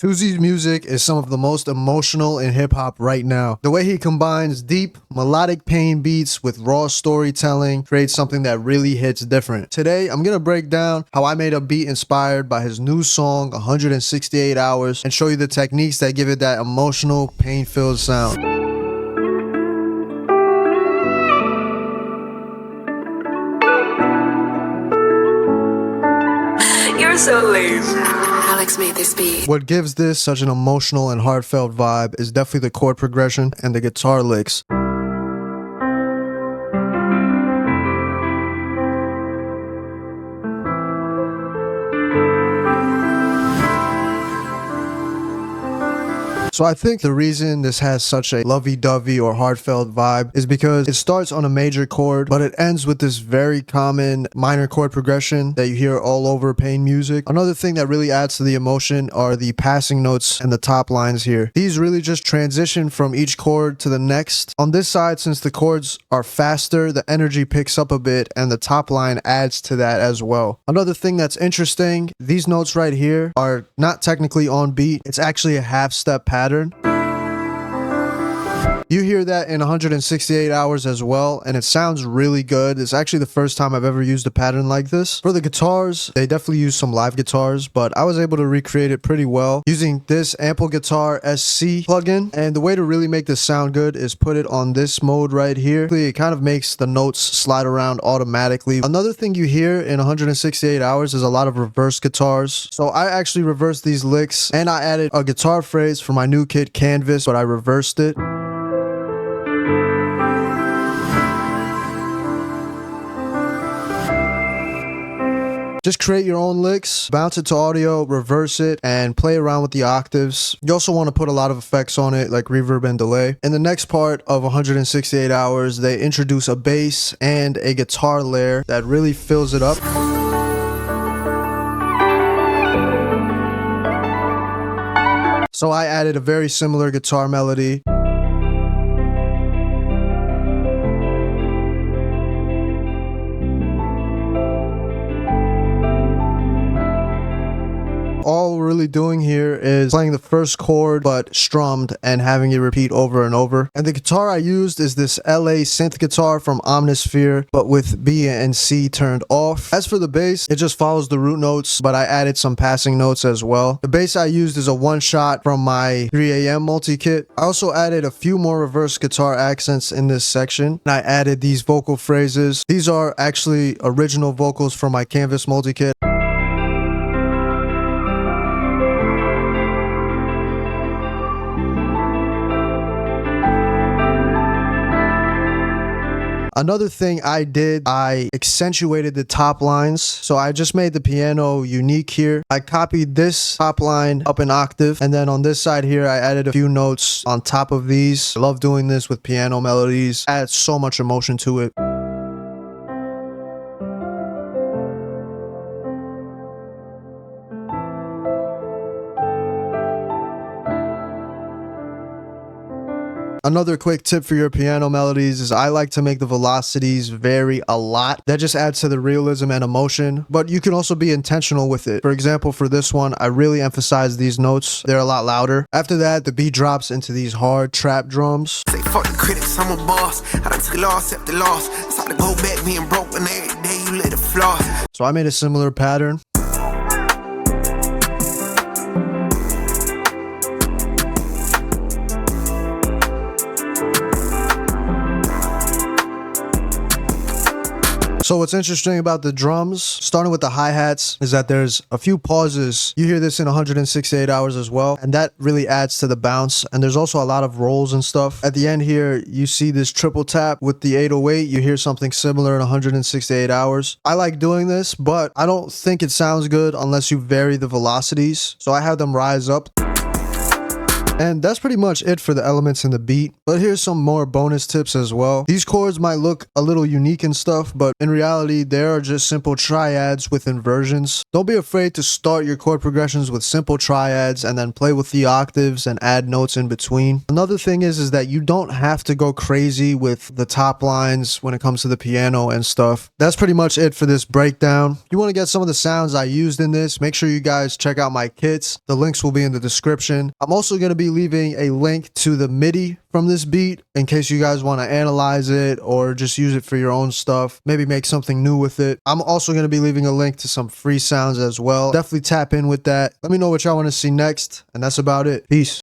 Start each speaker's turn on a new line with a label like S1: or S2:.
S1: Toosii's music is some of the most emotional in hip-hop right now. The way he combines deep, melodic pain beats with raw storytelling creates something that really hits different. Today, I'm gonna break down how I made a beat inspired by his new song, 168 Hours, and show you the techniques that give it that emotional, pain-filled sound.
S2: You're so lazy. Alex made this beat.
S1: What gives this such an emotional and heartfelt vibe is definitely the chord progression and the guitar licks. So I think the reason this has such a lovey-dovey or heartfelt vibe is because it starts on a major chord, but it ends with this very common minor chord progression that you hear all over Pain music. Another thing that really adds to the emotion are the passing notes and the top lines here. These really just transition from each chord to the next. On this side, since the chords are faster, the energy picks up a bit and the top line adds to that as well. Another thing that's interesting, these notes right here are not technically on beat. It's actually a half-step pattern. You hear that in 168 Hours as well, and it sounds really good. It's actually the first time I've ever used a pattern like this. For the guitars, they definitely use some live guitars, but I was able to recreate it pretty well using this Ample Guitar SC plugin. And the way to really make this sound good is put it on this mode right here. It kind of makes the notes slide around automatically. Another thing you hear in 168 Hours is a lot of reverse guitars. So I actually reversed these licks, and I added a guitar phrase for my new kit Canvas, but I reversed it. Just create your own licks, bounce it to audio, reverse it, and play around with the octaves. You also want to put a lot of effects on it, like reverb and delay. In the next part of 168 Hours, they introduce a bass and a guitar layer that really fills it up. So I added a very similar guitar melody. All we're really doing here is playing the first chord but strummed and having it repeat over and over. And the guitar I used is this LA synth guitar from Omnisphere, but with B and C turned off. As for the bass, it just follows the root notes, but I added some passing notes as well. The bass I used is a one-shot from my 3 AM multi-kit. I also added a few more reverse guitar accents in this section, and I added these vocal phrases. These are actually original vocals from my Canvas multi-kit. Another thing I did, I accentuated the top lines. So I just made the piano unique here. I copied this top line up an octave. And then on this side here, I added a few notes on top of these. I love doing this with piano melodies. Adds so much emotion to it. Another quick tip for your piano melodies is I like to make the velocities vary a lot. That just adds to the realism and emotion, but you can also be intentional with it. For example, for this one, I really emphasize these notes. They're a lot louder. After that, the beat drops into these hard trap drums.
S3: Say fuck the critics, I'm a boss. I done took loss after loss. It's hard to go back being broke and every day you let it floss.
S1: So I made a similar pattern. So what's interesting about the drums, starting with the hi-hats, is that there's a few pauses. You hear this in 168 Hours as well, and that really adds to the bounce. And there's also a lot of rolls and stuff. At the end here, you see this triple tap with the 808. You hear something similar in 168 Hours. I like doing this, but I don't think it sounds good unless you vary the velocities. So I have them rise up. And that's pretty much it for the elements in the beat. But here's some more bonus tips as well. These chords might look a little unique and stuff, but in reality, they are just simple triads with inversions. Don't be afraid to start your chord progressions with simple triads and then play with the octaves and add notes in between. Another thing is that you don't have to go crazy with the top lines when it comes to the piano and stuff. That's pretty much it for this breakdown. If you want to get some of the sounds I used in this, make sure you guys check out my kits. The links will be in the description. I'm also going to be leaving a link to the MIDI from this beat in case you guys want to analyze it or just use it for your own stuff, maybe make something new with it. I'm also going to be leaving a link to some free sounds as well. Definitely tap in with that. Let me know what y'all want to see next, and that's about it. Peace.